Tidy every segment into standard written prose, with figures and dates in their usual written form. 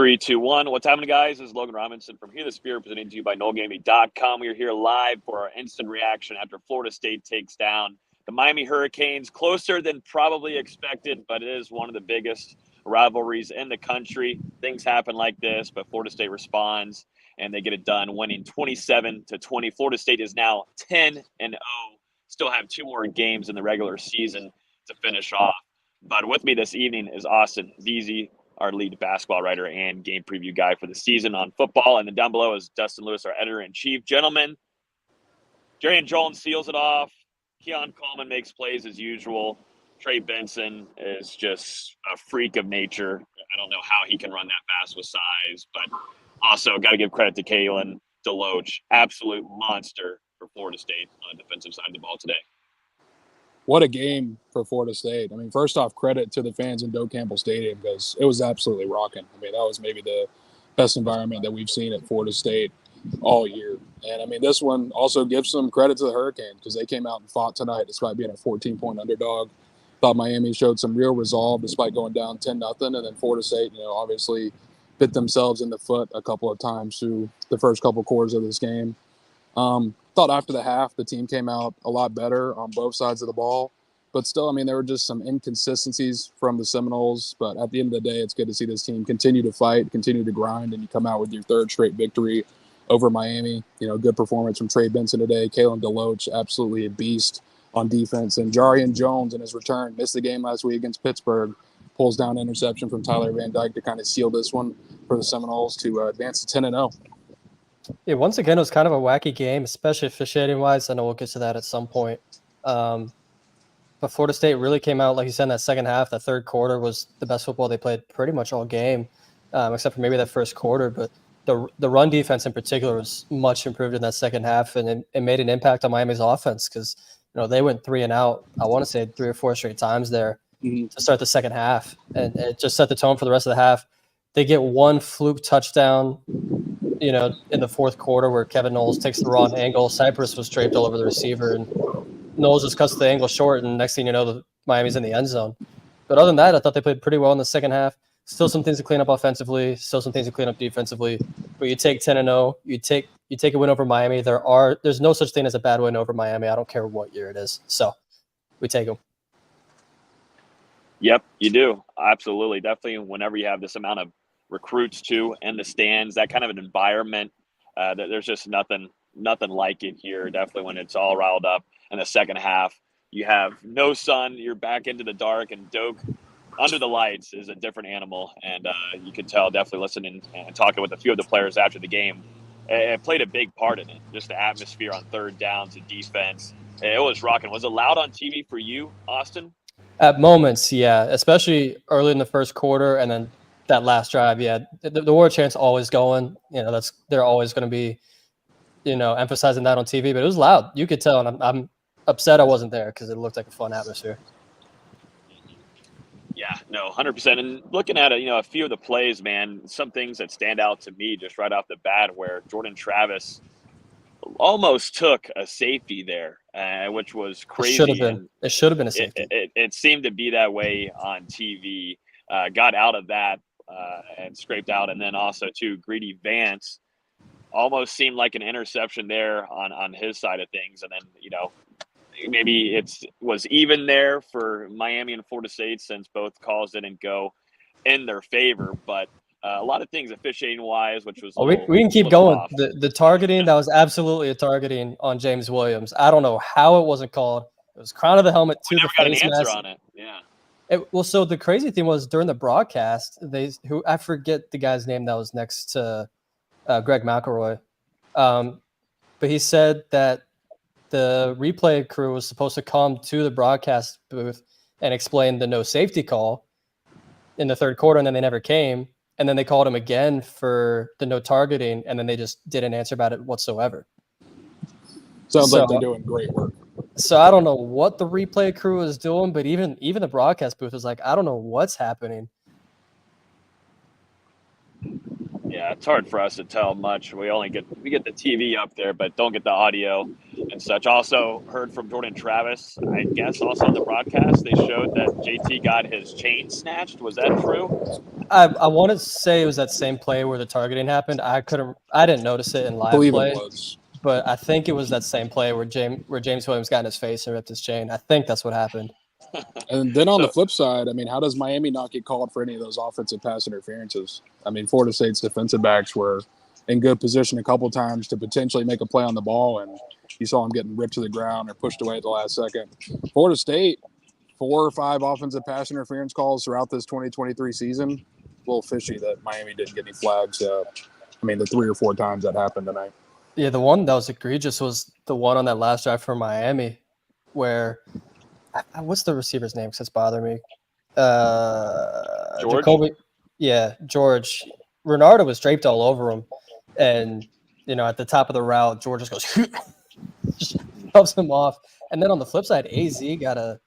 Three, two, one. What's happening, guys? This is Logan Robinson from Here the Spear, presented to you by NoleGameday.com. We are here live for our instant reaction after Florida State takes down the Miami Hurricanes. Closer than probably expected, but it is one of the biggest rivalries in the country. Things happen like this, but Florida State responds, and they get it done, winning 27-20. Florida State is now 10-0. Still have 2 more games in the regular season to finish off. But with me this evening is Austin Veazey, our lead basketball writer and game preview guy for the season on football. And then down below is Dustin Lewis, our editor-in-chief. Gentlemen, Jerry Jones seals it off. Keon Coleman makes plays as usual. Trey Benson is just a freak of nature. I don't know how he can run that fast with size, but also got to give credit to Kalen DeLoach. Absolute monster for Florida State on the defensive side of the ball today. What a game for Florida State. I mean, first off, credit to the fans in Doe Campbell Stadium because it was absolutely rocking. I mean, that was maybe the best environment that we've seen at Florida State all year. And, I mean, this one also gives some credit to the Hurricanes because they came out and fought tonight despite being a 14-point underdog. Thought Miami showed some real resolve despite going down 10-0. And then Florida State, obviously bit themselves in the foot a couple of times through the first couple quarters of this game. Thought after the half, the team came out a lot better on both sides of the ball. But still, I mean, there were just some inconsistencies from the Seminoles. But at the end of the day, it's good to see this team continue to fight, continue to grind, and you come out with your 3rd straight victory over Miami. Good performance from Trey Benson today. Kalen DeLoach, absolutely a beast on defense. And Jarian Jones in his return, missed the game last week against Pittsburgh, pulls down an interception from Tyler Van Dyke to kind of seal this one for the Seminoles to advance to 10-0. Yeah, once again, it was kind of a wacky game, especially officiating-wise. I know we'll get to that at some point. But Florida State really came out, like you said, in that second half. That third quarter was the best football they played pretty much all game, except for maybe that first quarter. But the run defense in particular was much improved in that second half, and it made an impact on Miami's offense because they went 3 and out, I want to say 3 or 4 straight times there to start the second half. And it just set the tone for the rest of the half. They get one fluke touchdown in the fourth quarter where Kevin Knowles takes the wrong angle. Cypress was draped all over the receiver, and Knowles just cuts the angle short, and next thing you know, Miami's in the end zone. But other than that, I thought they played pretty well in the second half. Still some things to clean up offensively, still some things to clean up defensively. But you take 10-0, you take a win over Miami. There's no such thing as a bad win over Miami. I don't care what year it is. So we take them. Yep, you do. Absolutely. Definitely whenever you have this amount of recruits too in the stands, that kind of an environment, there's just nothing like it here. Definitely when it's all riled up in the second half, you have no sun, you're back into the dark, and Doak under the lights is a different animal. And you can tell, definitely listening and talking with a few of the players after the game, it played a big part in it. Just the atmosphere on third downs, the defense, it was rocking. Was it loud on TV for you, Austin? At moments, yeah, especially early in the first quarter, and then that last drive, yeah, the war chant's always going. They're always going to be, emphasizing that on TV. But it was loud. You could tell, and I'm upset I wasn't there because it looked like a fun atmosphere. Yeah, no, 100%. And looking at it, a few of the plays, man, some things that stand out to me just right off the bat, where Jordan Travis almost took a safety there, which was crazy. It should have been a safety. It seemed to be that way on TV. Got out of that. And scraped out. And then also, too, Greedy Vance almost seemed like an interception there on his side of things. And then, maybe it was even there for Miami and Florida State since both calls didn't go in their favor. But a lot of things officiating-wise, which was we can keep going. The targeting, that was absolutely a targeting on James Williams. I don't know how it wasn't called. It was crown of the helmet to the face mask. Never got an answer on it, yeah. So the crazy thing was during the broadcast, I forget the guy's name that was next to Greg McElroy, but he said that the replay crew was supposed to come to the broadcast booth and explain the no safety call in the third quarter, and then they never came, and then they called him again for the no targeting, and then they just didn't answer about it whatsoever. Sounds like they're doing great work. So I don't know what the replay crew is doing, but even the broadcast booth was like, I don't know what's happening. Yeah, Yeah, it's hard for us to tell much. We get the TV up there, but don't get the audio and such. Also heard from Jordan Travis. I guess also on the broadcast they showed that JT got his chain snatched. Was that true? I want to say it was that same play where the targeting happened. I didn't notice it in I live believe play, it was. but I think it was that same play where James Williams got in his face and ripped his chain. I think that's what happened. And then on the So flip side, I mean, how does Miami not get called for any of those offensive pass interferences? I mean, Florida State's defensive backs were in good position a couple times to potentially make a play on the ball, and you saw them getting ripped to the ground or pushed away at the last second. Florida State, 4 or 5 offensive pass interference calls throughout this 2023 season. A little fishy that Miami didn't get any flags. I mean, the 3 or 4 times that happened tonight. Yeah, the one that was egregious was the one on that last drive for Miami, where what's the receiver's name? Because it's bothering me. George? Jacoby. Yeah, George. Renardo was draped all over him, and at the top of the route, George just goes, just shoves him off. And then on the flip side, AZ got a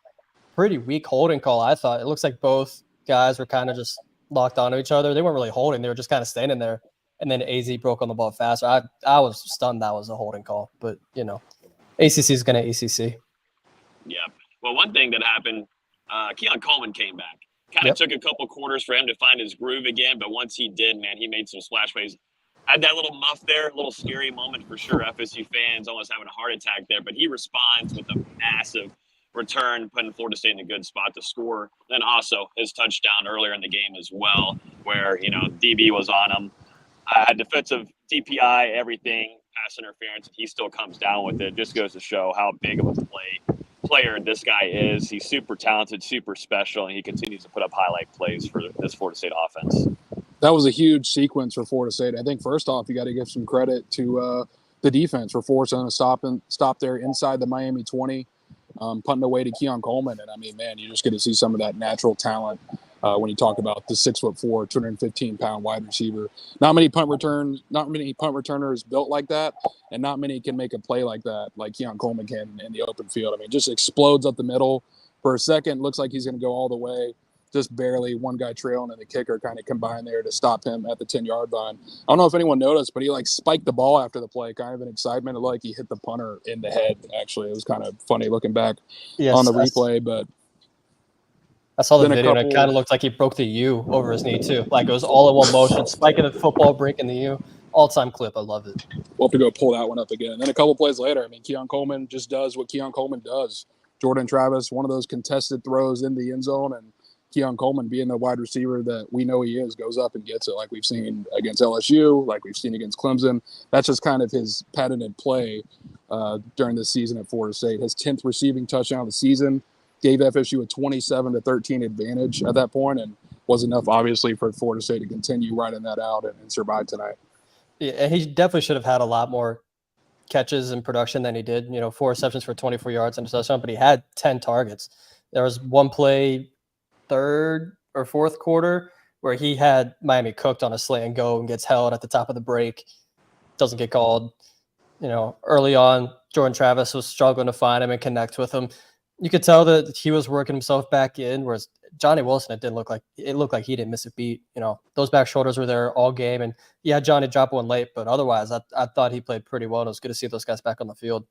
pretty weak holding call. I thought it looks like both guys were kind of just locked onto each other. They weren't really holding; they were just kind of standing there. And then AZ broke on the ball faster. I was stunned that was a holding call, but ACC is going to ACC. Yeah. Well, one thing that happened, Keon Coleman came back. Kind of took a couple quarters for him to find his groove again, but once he did, man, he made some splash plays. Had that little muff there, a little scary moment for sure. FSU fans almost having a heart attack there, but he responds with a massive return, putting Florida State in a good spot to score. Then also his touchdown earlier in the game as well, where, DB was on him. Defensive DPI, everything, pass interference, he still comes down with it. Just goes to show how big of a player this guy is. He's super talented, super special, and he continues to put up highlight plays for this Florida State offense. That was a huge sequence for Florida State. I think first off, you got to give some credit to the defense for forcing a stop there inside the Miami 20, punting away to Keon Coleman. And I mean, man, you just get to see some of that natural talent when you talk about the 6'4", 215-pound wide receiver. Not many punt returners built like that, and not many can make a play like that, like Keon Coleman can in the open field. I mean, just explodes up the middle for a second. Looks like he's going to go all the way. Just barely, one guy trailing and the kicker kind of combined there to stop him at the 10-yard line. I don't know if anyone noticed, but he spiked the ball after the play, kind of in excitement. It looked like he hit the punter in the head, actually. It was kind of funny looking back on the replay, but I saw the video, and it kind of looked like he broke the U over his knee, too. Like, it was all in one motion, spiking the football, breaking the U. All-time clip. I love it. We'll have to go pull that one up again. And then a couple plays later, I mean, Keon Coleman just does what Keon Coleman does. Jordan Travis, one of those contested throws in the end zone, and Keon Coleman, being the wide receiver that we know he is, goes up and gets it like we've seen against LSU, like we've seen against Clemson. That's just kind of his patented play during this season at Florida State. His 10th receiving touchdown of the season gave FSU a 27-13 advantage at that point, and was enough, obviously, for Florida State to continue riding that out and survive tonight. Yeah, and he definitely should have had a lot more catches and production than he did. 4 receptions for 24 yards and a touchdown, but he had 10 targets. There was one play, third or fourth quarter, where he had Miami cooked on a slant and go and gets held at the top of the break, doesn't get called. Early on, Jordan Travis was struggling to find him and connect with him. You could tell that he was working himself back in, whereas Johnny Wilson, it looked like he didn't miss a beat. Those back shoulders were there all game, and yeah, Johnny dropped one late, but otherwise, I thought he played pretty well. And it was good to see those guys back on the field.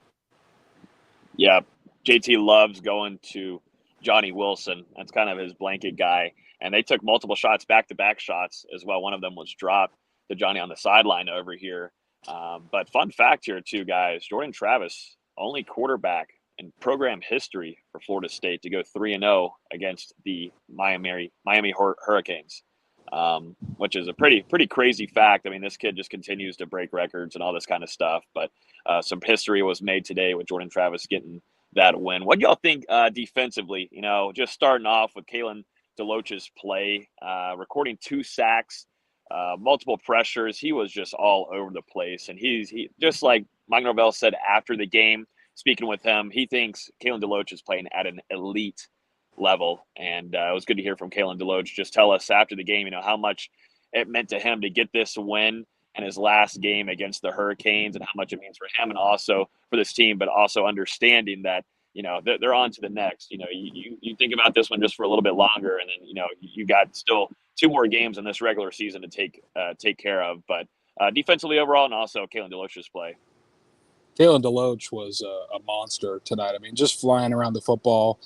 Yeah, JT loves going to Johnny Wilson. That's kind of his blanket guy. And they took multiple shots, back-to-back shots as well. One of them was dropped to Johnny on the sideline over here. But fun fact here, too, guys. Jordan Travis, only quarterback in program history for Florida State to go 3-0 against the Miami Hurricanes, which is a pretty crazy fact. I mean, this kid just continues to break records and all this kind of stuff. But some history was made today with Jordan Travis getting that win. What do y'all think defensively? Just starting off with Kalen DeLoach's play, recording 2 sacks, multiple pressures. He was just all over the place. And he just like Mike Norvell said after the game, speaking with him, he thinks Kalen DeLoach is playing at an elite level. And it was good to hear from Kalen DeLoach just tell us after the game, how much it meant to him to get this win and his last game against the Hurricanes and how much it means for him and also for this team, but also understanding that, they're on to the next. You think about this one just for a little bit longer, and then, you got still two more games in this regular season to take care of. But defensively overall, and also Kalen DeLoach's play. Kalen DeLoach was a monster tonight. I mean, just flying around the football,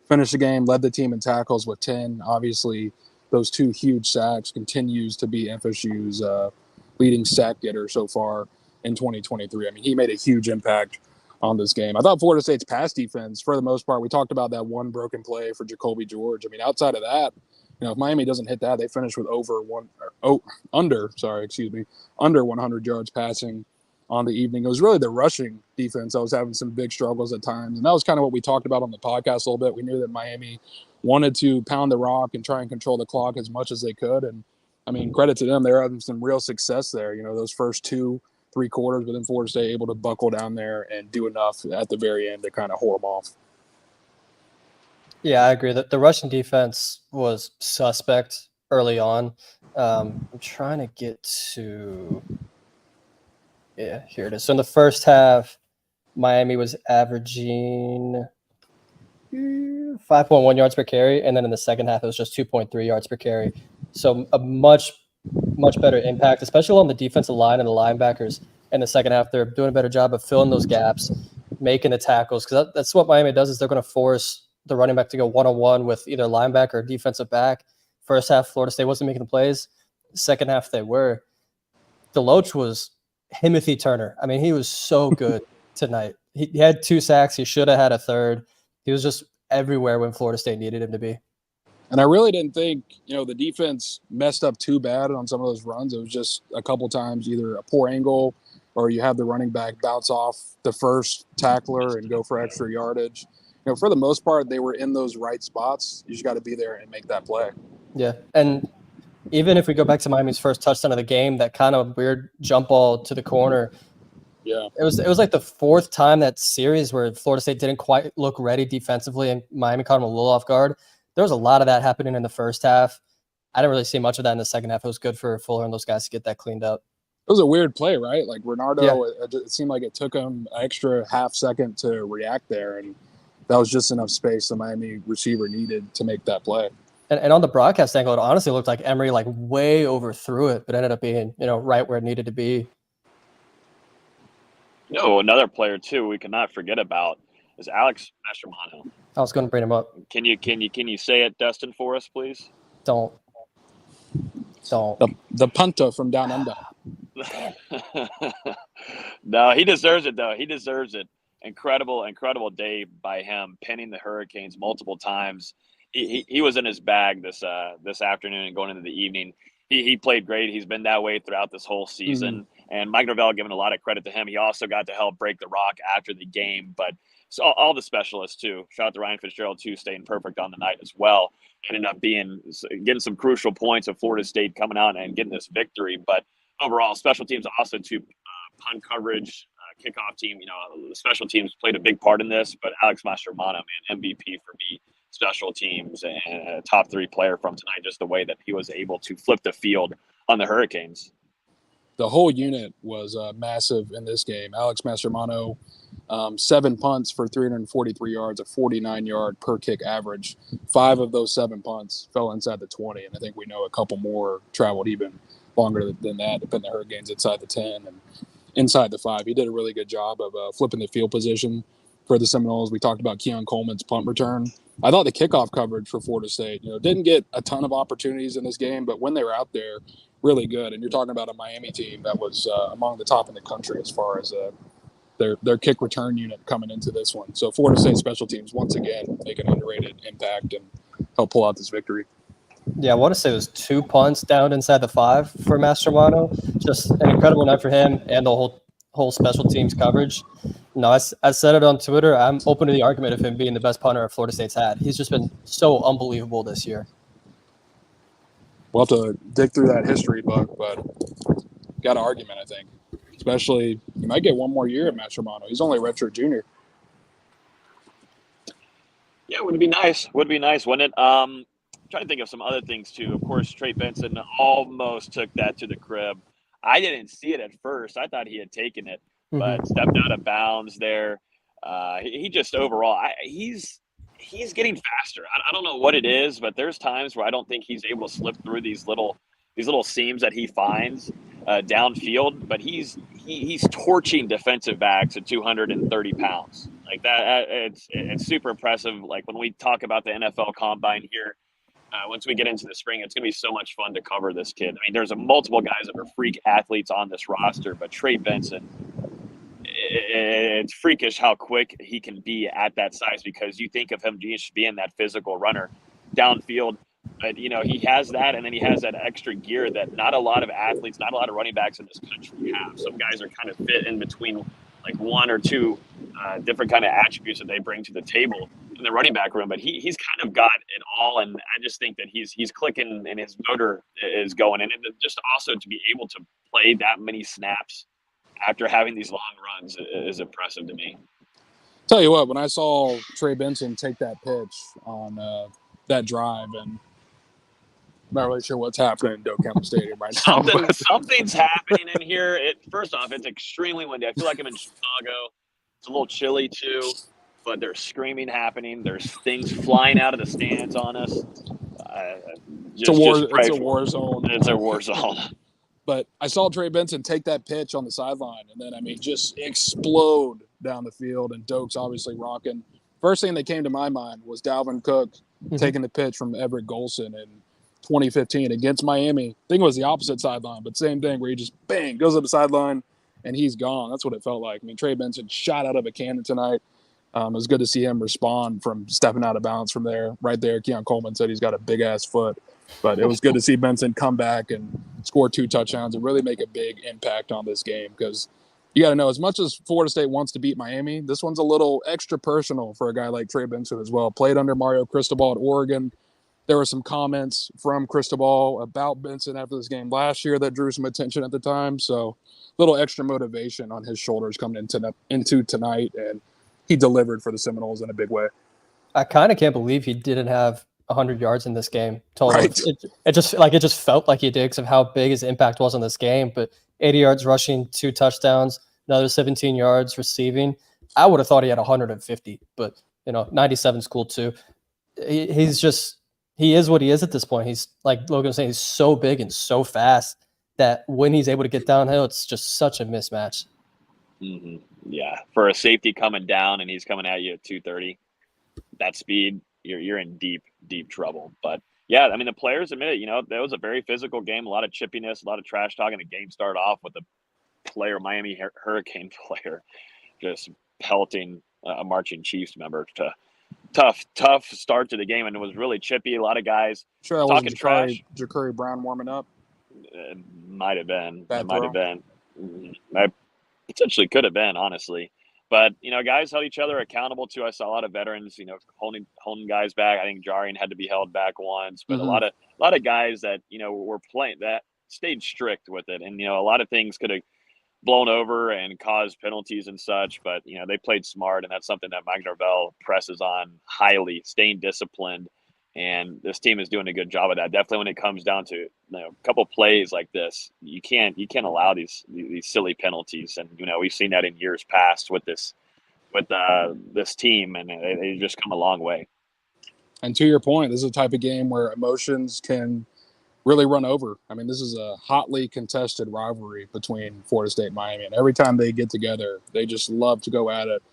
finished the game, led the team in tackles with 10. Obviously, those two huge sacks continues to be FSU's leading sack getter so far in 2023. I mean, he made a huge impact on this game. I thought Florida State's pass defense, for the most part, we talked about that one broken play for Jacoby George. I mean, outside of that, if Miami doesn't hit that, they finish with under 100 yards passing on the evening. It was really the rushing defense that was having some big struggles at times. And that was kind of what we talked about on the podcast a little bit. We knew that Miami wanted to pound the rock and try and control the clock as much as they could. And, I mean, credit to them. They were having some real success there. Those first 2-3 quarters, but then Florida State able to buckle down there and do enough at the very end to kind of whore them off. Yeah, I agree that the Russian defense was suspect early on. I'm trying to get to – yeah, here it is. So in the first half, Miami was averaging 5.1 yards per carry, and then in the second half, it was just 2.3 yards per carry. So a much better impact, especially on the defensive line and the linebackers in the second half. They're doing a better job of filling those gaps, making the tackles, because that's what Miami does is they're going to force the running back to go one-on-one with either linebacker or defensive back. First half, Florida State wasn't making the plays. Second half, they were. DeLoach was Timothy Turner. I mean, he was so good tonight. He had 2 sacks. He should have had a third. He was just everywhere when Florida State needed him to be. And I really didn't think, the defense messed up too bad on some of those runs. It was just a couple times either a poor angle or you have the running back bounce off the first tackler and go for extra yardage. For the most part, they were in those right spots. You just got to be there and make that play. Yeah, and even if we go back to Miami's first touchdown of the game, that kind of weird jump ball to the corner. Yeah, it was like the 4th time that series where Florida State didn't quite look ready defensively, and Miami caught them a little off guard. There was a lot of that happening in the first half. I didn't really see much of that in the second half. It was good for Fuller and those guys to get that cleaned up. It was a weird play, right? Like Renardo, it seemed like it took him an extra half second to react there, and that was just enough space the Miami receiver needed to make that play. And on the broadcast angle, it honestly looked like Emery way overthrew it, but ended up being right where it needed to be. Another player too we cannot forget about is Alex Maschermano. I was going to bring him up. Can you say it, Dustin, for us, please? Don't. The punter from down under. No, he deserves it though. He deserves it. Incredible day by him, pinning the Hurricanes multiple times. He was in his bag this afternoon and going into the evening. He played great. He's been that way throughout this whole season. Mm-hmm. And Mike Norvell giving a lot of credit to him. He also got to help break the rock after the game. But so all the specialists too. Shout out to Ryan Fitzgerald too, staying perfect on the night as well. Ended up getting some crucial points of Florida State coming out and getting this victory. But overall, special teams also too, punt coverage, kickoff team. The special teams played a big part in this. But Alex Maschermano, man, MVP for me. Special teams and a top 3 player from tonight, just the way that he was able to flip the field on the Hurricanes. The whole unit was massive in this game. Alex Maschermano, 7 punts for 343 yards, a 49-yard per kick average. 5 of those 7 punts fell inside the 20, and I think we know a couple more traveled even longer than that, depending on the Hurricanes inside the 10 and inside the 5. He did a really good job of flipping the field position for the Seminoles. We talked about Keon Coleman's punt return. I thought the kickoff coverage for Florida State, didn't get a ton of opportunities in this game, but when they were out there, really good. And you're talking about a Miami team that was among the top in the country as far as their kick return unit coming into this one. So Florida State special teams, once again, make an underrated impact and help pull out this victory. Yeah, I want to say it was 2 punts down inside the 5 for Maschermano. Just an incredible night for him and the whole special teams coverage. No, I said it on Twitter. I'm open to the argument of him being the best punter Florida State's had. He's just been so unbelievable this year. We'll have to dig through that history book, but got an argument, I think. Especially, you might get one more year at Maschermano. He's only a redshirt junior. Yeah, would be nice, wouldn't it? Trying to think of some other things too. Of course, Trey Benson almost took that to the crib. I didn't see it at first. I thought he had taken it, but stepped out of bounds there. He just overall, he's he's getting faster. I don't know what it is, but there's times where I don't think he's able to slip through these little seams that he finds downfield. But he's torching defensive backs at 230 pounds like that. It's super impressive. Like when we talk about the NFL Combine here, once we get into the spring, it's going to be so much fun to cover this kid. I mean, there's multiple guys that are freak athletes on this roster, but Trey Benson, it's freakish how quick he can be at that size, because you think of him just being that physical runner downfield. But, he has that, and then he has that extra gear that not a lot of athletes, not a lot of running backs in this country have. Some guys are kind of fit in between like one or two different kind of attributes that they bring to the table in the running back room. But he's kind of got it all, and I just think that he's clicking and his motor is going. And just also to be able to play that many snaps after having these long runs is impressive to me. Tell you what, when I saw Trey Benson take that pitch on that drive, and I'm not really sure what's happening in Campbell Stadium right now. Something's happening in here. First off, it's extremely windy. I feel like I'm in Chicago. It's a little chilly too, but there's screaming happening. There's things flying out of the stands on us. It's a war zone. It's a war zone. But I saw Trey Benson take that pitch on the sideline, and then, just explode down the field, and Doak's obviously rocking. First thing that came to my mind was Dalvin Cook taking the pitch from Everett Golson in 2015 against Miami. I think it was the opposite sideline, but same thing, where he just, bang, goes up the sideline, and he's gone. That's what it felt like. I mean, Trey Benson shot out of a cannon tonight. It was good to see him respond from stepping out of bounds from there. Right there, Keon Coleman said he's got a big-ass foot. But it was good to see Benson come back and score 2 touchdowns and really make a big impact on this game, because you got to know, as much as Florida State wants to beat Miami, this one's a little extra personal for a guy like Trey Benson as well. Played under Mario Cristobal at Oregon. There were some comments from Cristobal about Benson after this game last year that drew some attention at the time. So a little extra motivation on his shoulders coming into tonight, and he delivered for the Seminoles in a big way. I kind of can't believe he didn't have 100 yards in this game total. Right. It just felt like he did because of how big his impact was on this game. But 80 yards rushing, 2 touchdowns, another 17 yards receiving. I would have thought he had 150, but 97 is cool too. He is what he is at this point. He's, like Logan was saying, he's so big and so fast that when he's able to get downhill, it's just such a mismatch. Mm-hmm. Yeah, for a safety coming down and he's coming at you at 230, that speed, you're in deep trouble. But yeah, I mean, the players admit it. That was a very physical game, a lot of chippiness, a lot of trash talking. The game started off with a Miami Hurricane player just pelting a marching Chiefs member. Tough start to the game, and it was really chippy. A lot of guys talking trash. Ja'Cory Brown warming up. It might have been. Bad it might throw. have been. I potentially could have been, honestly. But, guys held each other accountable, too. I saw a lot of veterans, holding guys back. I think Jarian had to be held back once. But a lot of guys that, were playing that stayed strict with it. And, a lot of things could have blown over and caused penalties and such. But, they played smart. And that's something that Mike Norvell presses on highly, staying disciplined. And this team is doing a good job of that. Definitely when it comes down to a couple plays like this, you can't allow these silly penalties. And we've seen that in years past with this team, and they just come a long way. And to your point, this is a type of game where emotions can really run over. I mean, this is a hotly contested rivalry between Florida State and Miami, and every time they get together, they just love to go at it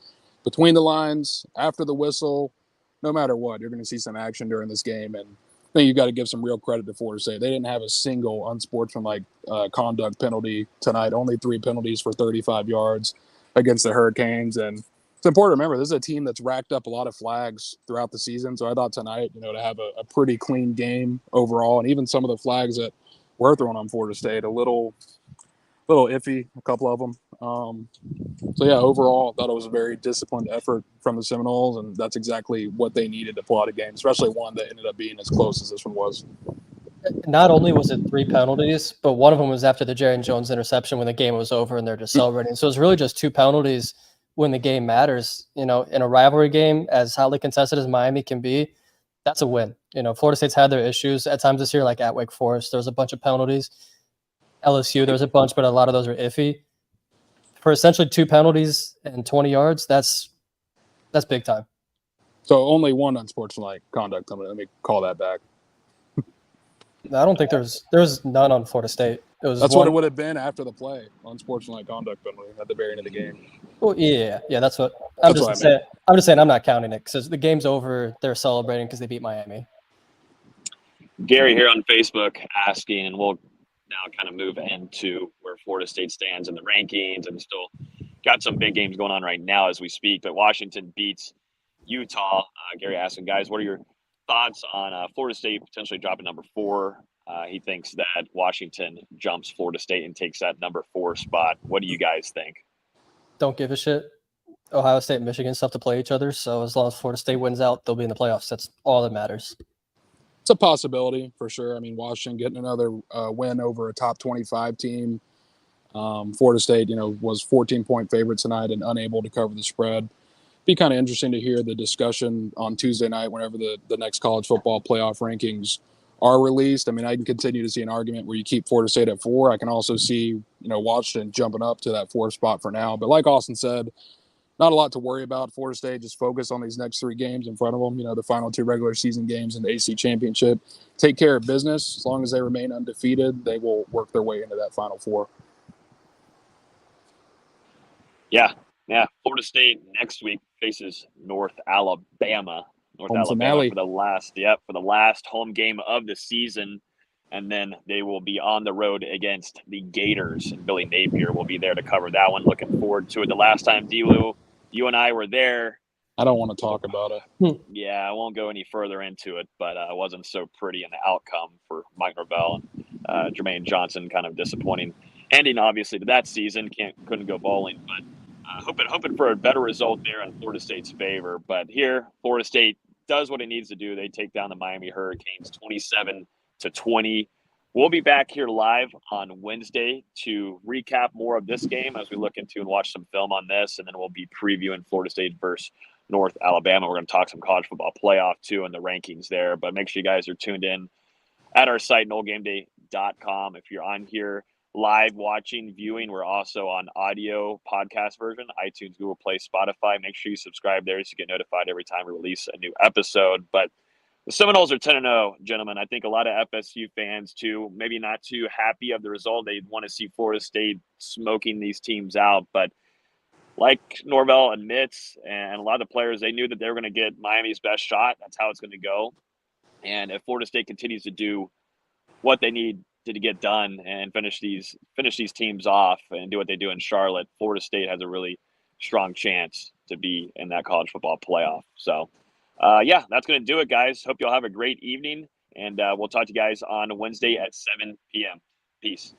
between the lines, after the whistle. No matter what, you're going to see some action during this game. And I think you've got to give some real credit to Florida State. They didn't have a single unsportsmanlike conduct penalty tonight, only 3 penalties for 35 yards against the Hurricanes. And it's important to remember, this is a team that's racked up a lot of flags throughout the season. So I thought tonight, to have a pretty clean game overall, and even some of the flags that were thrown on Florida State, a little iffy, a couple of them. So, yeah, overall, I thought it was a very disciplined effort from the Seminoles, and that's exactly what they needed to pull out a game, especially one that ended up being as close as this one was. Not only was it 3 penalties, but one of them was after the Jaron Jones interception when the game was over and they're just celebrating. So it's really just 2 penalties when the game matters. In a rivalry game, as hotly contested as Miami can be, that's a win. Florida State's had their issues at times this year, like at Wake Forest. There was a bunch of penalties. LSU, there was a bunch, but a lot of those were iffy. For essentially 2 penalties and 20 yards, that's big time. So only one unsportsmanlike conduct. Let me call that back. I don't think there was none on Florida State. It was That's one. what it would have been after the play. Unsportsmanlike conduct penalty at the very end of the game. Well, yeah. That's what That's what I saying. meant. I'm just saying I'm not counting it because the game's over. They're celebrating because they beat Miami. Gary here on Facebook asking, and we'll now kind of move into where Florida State stands in the rankings, and still got some big games going on right now as we speak. But Washington beats Utah. Gary asking, guys, what are your thoughts on Florida State potentially dropping number 4? He thinks that Washington jumps Florida State and takes that number 4 spot. What do you guys think? Don't give a shit. Ohio State and Michigan still have to play each other. So as long as Florida State wins out, they'll be in the playoffs. That's all that matters. It's a possibility for sure. I mean, Washington getting another win over a top 25 team. Florida State, was 14-point favorite tonight and unable to cover the spread. Be kind of interesting to hear the discussion on Tuesday night whenever the next college football playoff rankings are released. I mean, I can continue to see an argument where you keep Florida State at 4. I can also see, Washington jumping up to that 4th spot for now. But like Austin said, not a lot to worry about. Florida State just focus on these next 3 games in front of them, the final 2 regular season games and the AC championship. Take care of business. As long as they remain undefeated, they will work their way into that final 4. Yeah. Florida State next week faces North Alabama. Home finale. For the last home game of the season. And then they will be on the road against the Gators. And Billy Napier will be there to cover that one. Looking forward to it. The last time, D-Lou, you and I were there. I don't want to talk about it. Yeah, I won't go any further into it, but it wasn't so pretty in the outcome for Mike Norvell and Jermaine Johnson. Kind of disappointing ending, obviously, to that season. Couldn't go bowling, but hoping for a better result there in Florida State's favor. But here, Florida State does what it needs to do. They take down the Miami Hurricanes 27-20. We'll be back here live on Wednesday to recap more of this game as we look into and watch some film on this, and then we'll be previewing Florida State versus North Alabama. We're going to talk some college football playoff too and the rankings there. But make sure you guys are tuned in at our site, NoleGameday.com. If you're on here live watching, viewing, we're also on audio podcast version, iTunes, Google Play, Spotify. Make sure you subscribe there so you get notified every time we release a new episode. But the Seminoles are 10-0, gentlemen. I think a lot of FSU fans, too, maybe not too happy of the result. They want to see Florida State smoking these teams out. But like Norvell admits, and a lot of the players, they knew that they were going to get Miami's best shot. That's how it's going to go. And if Florida State continues to do what they need to get done and finish these teams off and do what they do in Charlotte, Florida State has a really strong chance to be in that college football playoff. So, that's going to do it, guys. Hope you all have a great evening, and we'll talk to you guys on Wednesday at 7 p.m. Peace.